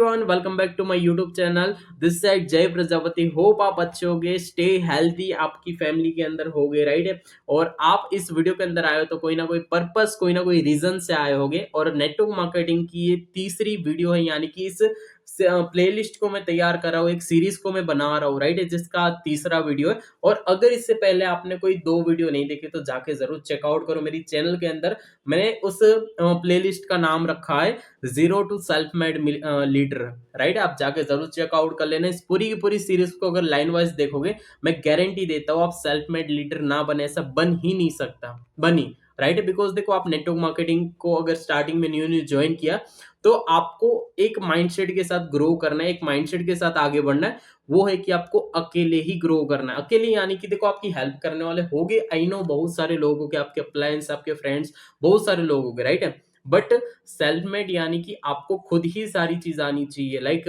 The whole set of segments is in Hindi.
Everyone, welcome back to my YouTube channel. This side Jay Prajapati. Hope आप अच्छे होगे, स्टे हेल्थी, आपकी फैमिली के अंदर होगे, राइट है। और आप इस वीडियो के अंदर आए हो तो कोई ना कोई पर्पस, कोई ना कोई रीजन से आए होगे। और नेटवर्क मार्केटिंग की ये तीसरी वीडियो है, यानी कि इस प्लेलिस्ट को मैं तैयार कर रहा हूँ, एक सीरीज को मैं बना रहा हूँ, राइट है, जिसका तीसरा वीडियो है। और अगर इससे पहले आपने कोई दो वीडियो नहीं देखे तो जाके जरूर चेकआउट करो मेरी चैनल के अंदर। मैंने उस प्लेलिस्ट का नाम रखा है zero to self made leader, right. आप जाके जरूर चेकआउट कर लेना। इस पूरी की पूरी सीरीज को अगर लाइन वाइज देखोगे, मैं गारंटी देता हूँ आप सेल्फ मेड लीडर ना बने, ऐसा बन ही नहीं सकता, बनी, राइट। बिकॉज देखो, आप नेटवर्क मार्केटिंग को अगर स्टार्टिंग में न्यू न्यू ज्वाइन किया तो आपको एक माइंडसेट के साथ ग्रो करना है, एक माइंडसेट के साथ आगे बढ़ना है। वो है कि आपको अकेले ही ग्रो करना है। अकेले यानी कि देखो, आपकी हेल्प करने वाले होगे, आई नो, बहुत सारे लोग होंगे, आपके अप्लायंस, आपके फ्रेंड्स, बहुत सारे लोग होंगे, राइट है। बट सेल्फ मेड यानी कि आपको खुद ही सारी चीज आनी चाहिए। लाइक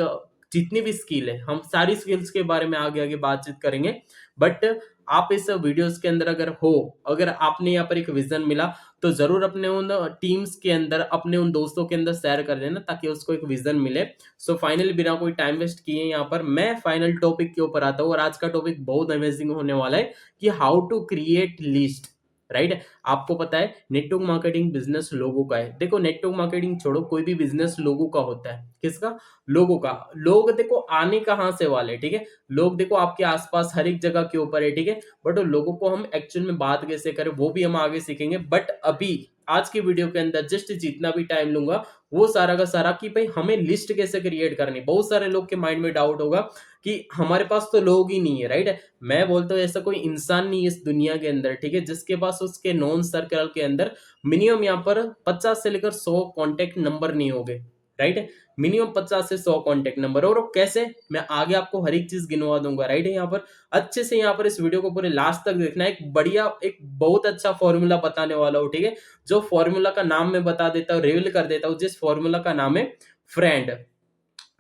जितनी भी स्किल है, हम सारी स्किल्स के बारे में आगे आगे बातचीत करेंगे। बट आप इस वीडियोस के अंदर अगर हो, अगर आपने यहाँ पर एक विजन मिला, तो जरूर अपने उन टीम्स के अंदर, अपने उन दोस्तों के अंदर शेयर कर देना, ताकि उसको एक विजन मिले। सो फाइनली, बिना कोई टाइम वेस्ट किए, यहाँ पर मैं फाइनल टॉपिक के ऊपर आता हूँ। और आज का टॉपिक बहुत अमेजिंग होने वाला है कि how to create list, right. आपको पता है नेटवर्क मार्केटिंग बिजनेस लोगों का है। देखो, नेटवर्क मार्केटिंग छोड़ो, कोई भी बिजनेस लोगों का होता है। किसका? लोगों का। लोग देखो आने कहाँ से वाले, ठीक है। लोग देखो आपके आसपास हर एक जगह के ऊपर है, ठीक है। बट लोगों को हम एक्चुअल में बात कैसे करें, वो भी हम आगे सीखेंगे। बट अभी आज की वीडियो के अंदर जस्ट जितना भी टाइम लूंगा, वो सारा का सारा कि भाई हमें लिस्ट कैसे क्रिएट करनी। बहुत सारे लोग के माइंड में डाउट होगा कि हमारे पास तो लोग ही नहीं है, राइट। मैं बोलता हूँ ऐसा कोई इंसान नहीं है इस दुनिया के अंदर, ठीक है, जिसके पास उसके नॉन सर्कल के अंदर मिनिमम यहाँ पर 50 से लेकर 100 कॉन्टेक्ट नंबर नहीं होंगे, राइट। मिनिमम 50 से 100 कॉन्टेक्ट नंबर। और वो कैसे, मैं आगे आपको हर एक चीज गिनवा दूंगा, राइट है। यहाँ पर अच्छे से, यहाँ पर इस वीडियो को पूरे लास्ट तक देखना है। एक बढ़िया, एक बहुत अच्छा फॉर्मूला बताने वाला हूँ, ठीक है। जो फॉर्मूला का नाम मैं बता देता हूँ, रिवील कर देता हूँ, जिस फॉर्मूला का नाम है फ्रेंड।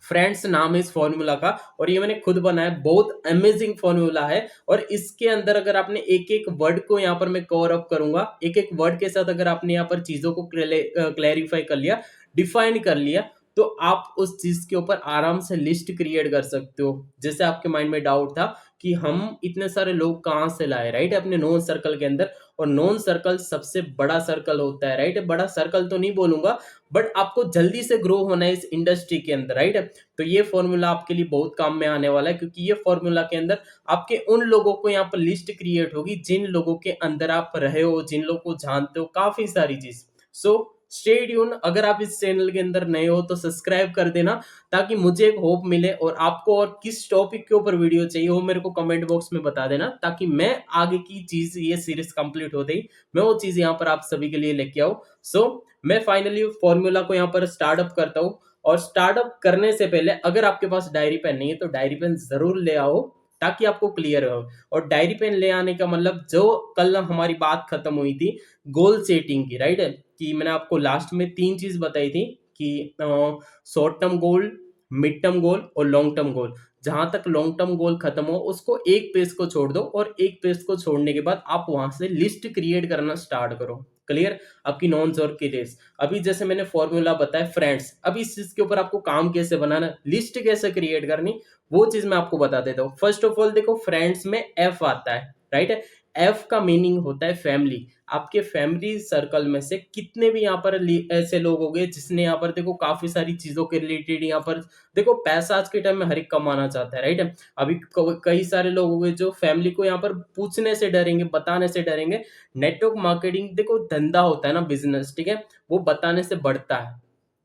फ्रेंड्स नाम है इस फॉर्मूला का, और ये मैंने खुद बनाया। बहुत अमेजिंग फॉर्मूला है। और इसके अंदर अगर आपने एक एक वर्ड को, यहाँ पर मैं कवर अप करूंगा, एक एक वर्ड के साथ अगर आपने यहाँ पर चीजों को क्लैरिफाई कर लिया, डिफाइन कर लिया, तो आप उस चीज के ऊपर आराम से लिस्ट क्रिएट कर सकते हो। जैसे आपके माइंड में डाउट था कि हम इतने सारे लोग कहाँ से लाए, राइट, अपने नॉन सर्कल के अंदर। और नॉन सर्कल सबसे बड़ा सर्कल होता है, राइट। बड़ा सर्कल तो नहीं बोलूंगा, बट आपको जल्दी से ग्रो होना है इस इंडस्ट्री के अंदर, राइट। तो ये फॉर्मूला आपके लिए बहुत काम में आने वाला है, क्योंकि ये फॉर्मूला के अंदर आपके उन लोगों को यहाँ पर लिस्ट क्रिएट होगी जिन लोगों के अंदर आप रहे हो, जिन लोगों को जानते हो, काफी सारी चीज। So stay tune. अगर आप इस चैनल के अंदर नए हो तो सब्सक्राइब कर देना, ताकि मुझे एक होप मिले। और आपको और किस टॉपिक के ऊपर वीडियो चाहिए वो मेरे को कमेंट बॉक्स में बता देना, ताकि मैं आगे की चीज, ये सीरीज कंप्लीट होते ही मैं वो चीज यहाँ पर आप सभी के लिए लेके आऊँ। सो मैं फाइनली फॉर्मूला को यहाँ पर स्टार्टअप करता हूँ। और स्टार्टअप करने से पहले अगर आपके पास डायरी पेन नहीं है तो डायरी पेन जरूर ले आओ, ताकि आपको क्लियर हो। और डायरी पेन ले आने का मतलब, जो कल हमारी बात खत्म हुई थी गोल सेटिंग की, राइट है, कि मैंने आपको लास्ट में तीन चीज बताई थी कि short term goal, mid term goal और लॉन्ग टर्म गोल। जहां तक लॉन्ग टर्म गोल खत्म हो, उसको एक पेज को छोड़ दो, और एक पेज को छोड़ने के बाद आप वहां से लिस्ट क्रिएट करना स्टार्ट करो। क्लियर? आपकी नॉन जोर की रेस। अभी जैसे मैंने फॉर्मूला बताया फ्रेंड्स, अभी इस चीज के ऊपर आपको काम कैसे बनाना, लिस्ट कैसे क्रिएट करनी, वो चीज मैं आपको बता देता हूँ। फर्स्ट ऑफ ऑल देखो, फ्रेंड्स में एफ आता है, राइट। एफ का मीनिंग होता है फैमिली। आपके फैमिली सर्कल में से कितने भी यहाँ पर ऐसे लोग हो गए जिसने यहाँ पर देखो काफी सारी चीजों के रिलेटेड, यहाँ पर देखो पैसा आज के टाइम में हर एक कमाना चाहता है, राइट। अभी कई सारे लोग हो गए जो फैमिली को यहाँ पर पूछने से डरेंगे, बताने से डरेंगे। नेटवर्क मार्केटिंग देखो धंधा होता है ना, बिजनेस, ठीक है, वो बताने से बढ़ता है।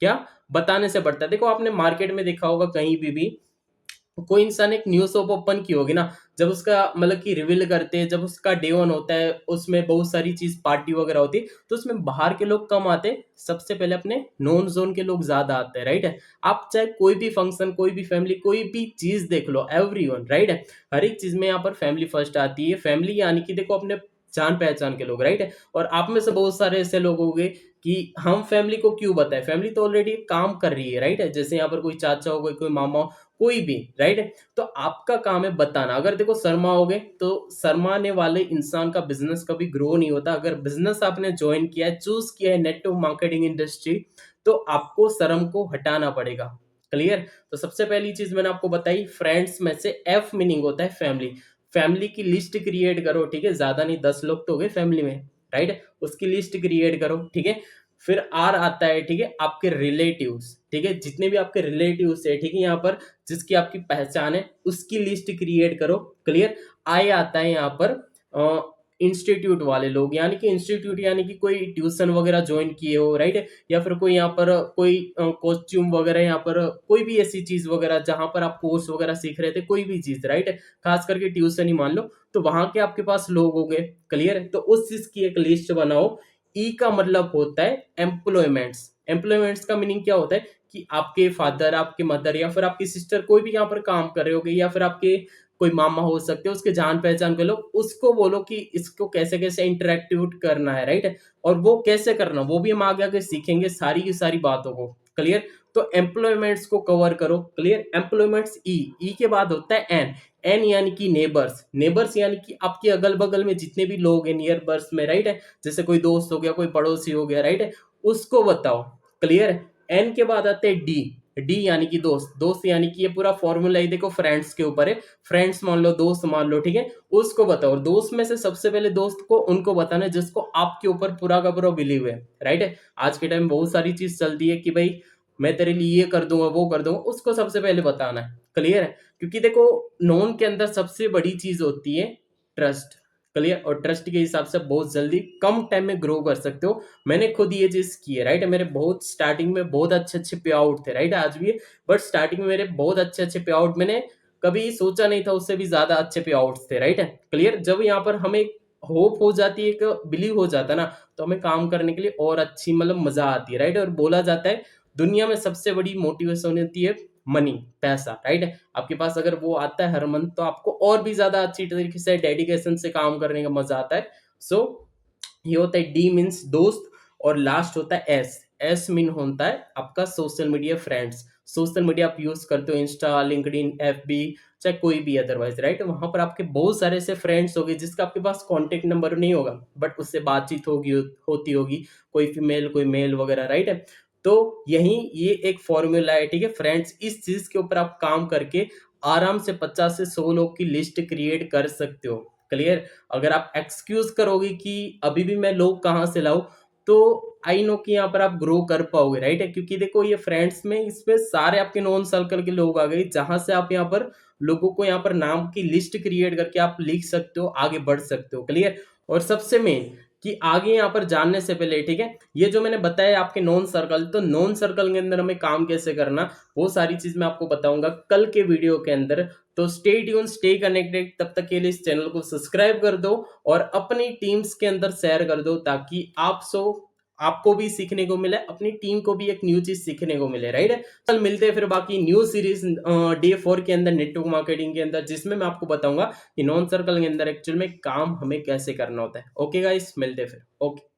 क्या? बताने से बढ़ता है। देखो आपने मार्केट में देखा होगा, कहीं भी कोई इंसान एक न्यू शॉप ओपन की होगी ना, जब उसका मतलब कि रिवील करते हैं, जब उसका डे वन होता है, उसमें बहुत सारी चीज पार्टी वगैरह होती है, तो उसमें बाहर के लोग कम आते हैं, सबसे पहले अपने नॉन जोन के लोग ज्यादा आते हैं, राइट है। आप चाहे कोई भी फंक्शन, कोई भी फैमिली, कोई भी चीज देख लो, एवरीवन, राइट है, हर एक चीज में यहाँ पर फैमिली फर्स्ट आती है। फैमिली यानी कि देखो अपने जान पहचान के लोग, राइट है। और आप में से बहुत सारे ऐसे लोग होंगे कि हम फैमिली को क्यों बताएं, फैमिली तो ऑलरेडी काम कर रही है, राइट है। जैसे यहाँ पर कोई चाचा हो, कोई मामा हो, कोई भी, राइट। तो आपका काम है बताना। अगर देखो शर्माओगे तो शर्माने वाले इंसान का बिजनेस कभी ग्रो नहीं होता। अगर बिजनेस आपने ज्वाइन किया है, चूज किया है नेटवर्क मार्केटिंग इंडस्ट्री, तो आपको शर्म को हटाना पड़ेगा। क्लियर। तो सबसे पहली चीज मैंने आपको बताई, फ्रेंड्स में से एफ मीनिंग होता है फैमिली। फैमिली की लिस्ट क्रिएट करो, ठीक है, ज्यादा नहीं, 10 लोग तो हो गए फैमिली में, राइट, उसकी लिस्ट क्रिएट करो, ठीक है। फिर आर आता है, ठीक है, आपके रिलेटिव्स, ठीक है, जितने भी आपके रिलेटिव्स है, ठीक है, यहाँ पर जिसकी आपकी पहचान है उसकी लिस्ट क्रिएट करो, क्लियर। आई आता है यहाँ पर इंस्टीट्यूट वाले लोग, यानी कि इंस्टीट्यूट यानी कि कोई ट्यूशन वगैरह ज्वाइन किए हो, राइट, या फिर कोई यहाँ पर कोई कॉस्ट्यूम वगैरह, यहाँ पर कोई भी ऐसी चीज वगैरह जहां पर आप कोर्स वगैरह सीख रहे थे, कोई भी चीज, राइट, खास करके ट्यूशन ही मान लो, तो वहां के आपके पास लोग हो गए, क्लियर है। तो उस चीज की एक लिस्ट बनाओ। ई का मतलब होता है एम्प्लॉयमेंट्स। एम्प्लॉयमेंट्स का मीनिंग क्या होता है कि आपके फादर, आपके मदर या फिर आपकी सिस्टर कोई भी यहाँ पर काम कर रहे होगे, या फिर आपके कोई मामा हो सकते हो, उसके जान पहचान के लोग, उसको बोलो कि इसको कैसे कैसे इंटरेक्टिव करना है, राइट, और वो कैसे करना वो भी हम आगे आगे सीखेंगे सारी की सारी बातों को, क्लियर। तो एम्प्लॉयमेंट्स को कवर करो, क्लियर। एम्प्लॉयमेंट्स ई के बाद होता है एन। एन यानी कि नेबर्स। नेबर्स यानी कि आपके अगल बगल में जितने भी लोग हैं नियर बर्स में, राइट है, जैसे कोई दोस्त हो गया, कोई पड़ोसी हो गया, राइट है, उसको बताओ, क्लियर। एन के बाद आते हैं डी। डी यानी कि दोस्त। दोस्त यानी कि ये पूरा फॉर्मूला ही देखो फ्रेंड्स के ऊपर है, फ्रेंड्स मान लो, दोस्त मान लो, ठीक है, उसको बताओ। और दोस्त में से सबसे पहले दोस्त को उनको बताना है जिसको आपके ऊपर पूरा का पूरा बिलीव है, राइट है। आज के टाइम बहुत सारी चीज चलती है कि भाई मैं तेरे लिए ये कर दूंगा, वो कर दूंगा, उसको सबसे पहले बताना है, क्लियर है। क्योंकि देखो नोन के अंदर सबसे बड़ी चीज होती है ट्रस्ट, क्लियर। और ट्रस्ट के हिसाब से बहुत जल्दी कम टाइम में ग्रो कर सकते हो। मैंने खुद ये चीज की है, राइट। मेरे बहुत स्टार्टिंग में बहुत अच्छे अच्छे पे आउट थे, राइट, आज भी, बट स्टार्टिंग में मेरे बहुत अच्छे अच्छे पे आउट, मैंने कभी सोचा नहीं था उससे भी ज्यादा अच्छे पे आउट थे, राइट है, क्लियर। जब यहाँ पर हमें होप हो जाती है, एक बिलीव हो जाता है ना, तो हमें काम करने के लिए और अच्छी मतलब मजा आती है, राइट। और बोला जाता है दुनिया में सबसे बड़ी मोटिवेशन होती है मनी, पैसा, राइट है। आपके पास अगर वो आता है हर मंथ, तो आपको और भी ज्यादा अच्छी तरीके से डेडिकेशन से काम करने का मजा आता है। सो ये होता है डी मीन्स दोस्त। और लास्ट होता है एस। एस मीन होता है आपका social media friends. Social media आप यूज करते हो, इंस्टा, लिंक्डइन, एफबी, चाहे कोई भी अदरवाइज, राइट। वहां पर आपके बहुत सारे ऐसे फ्रेंड्स होंगे जिसका आपके पास कॉन्टेक्ट नंबर नहीं होगा, बट उससे बातचीत होगी, होती होगी, कोई फीमेल कोई मेल वगैरह, राइट है। तो यही ये एक फॉर्मूला है, ठीक है फ्रेंड्स। इस चीज के ऊपर आप काम करके आराम से 50 से 100 लोग की लिस्ट क्रिएट कर सकते हो, क्लियर। अगर आप एक्सक्यूज करोगे कि अभी भी मैं लोग कहाँ से लाऊं, तो आई नो कि यहाँ पर आप ग्रो कर पाओगे, राइट है। क्योंकि देखो ये फ्रेंड्स में इसमें सारे आपके नॉन सर्कल के लोग आ गए, जहां से आप यहाँ पर लोगों को यहाँ पर नाम की लिस्ट क्रिएट करके आप लिख सकते हो, आगे बढ़ सकते हो, क्लियर। और सबसे मेन कि आगे यहाँ पर जानने से पहले, ठीक है, ये जो मैंने बताया आपके नॉन सर्कल, तो नॉन सर्कल के अंदर हमें काम कैसे करना, वो सारी चीज मैं आपको बताऊंगा कल के वीडियो के अंदर। तो स्टे ट्यून, स्टे कनेक्टेड। तब तक के लिए इस चैनल को सब्सक्राइब कर दो और अपनी टीम्स के अंदर शेयर कर दो, ताकि आपको भी सीखने को मिले, अपनी टीम को भी एक न्यू चीज सीखने को मिले, राइट। कल मिलते हैं फिर बाकी न्यू सीरीज डे 4 के अंदर, नेटवर्क मार्केटिंग के अंदर, जिसमें मैं आपको बताऊंगा कि नॉन सर्कल के अंदर एक्चुअल में काम हमें कैसे करना होता है। ओके गाइस, मिलते हैं फिर, ओके।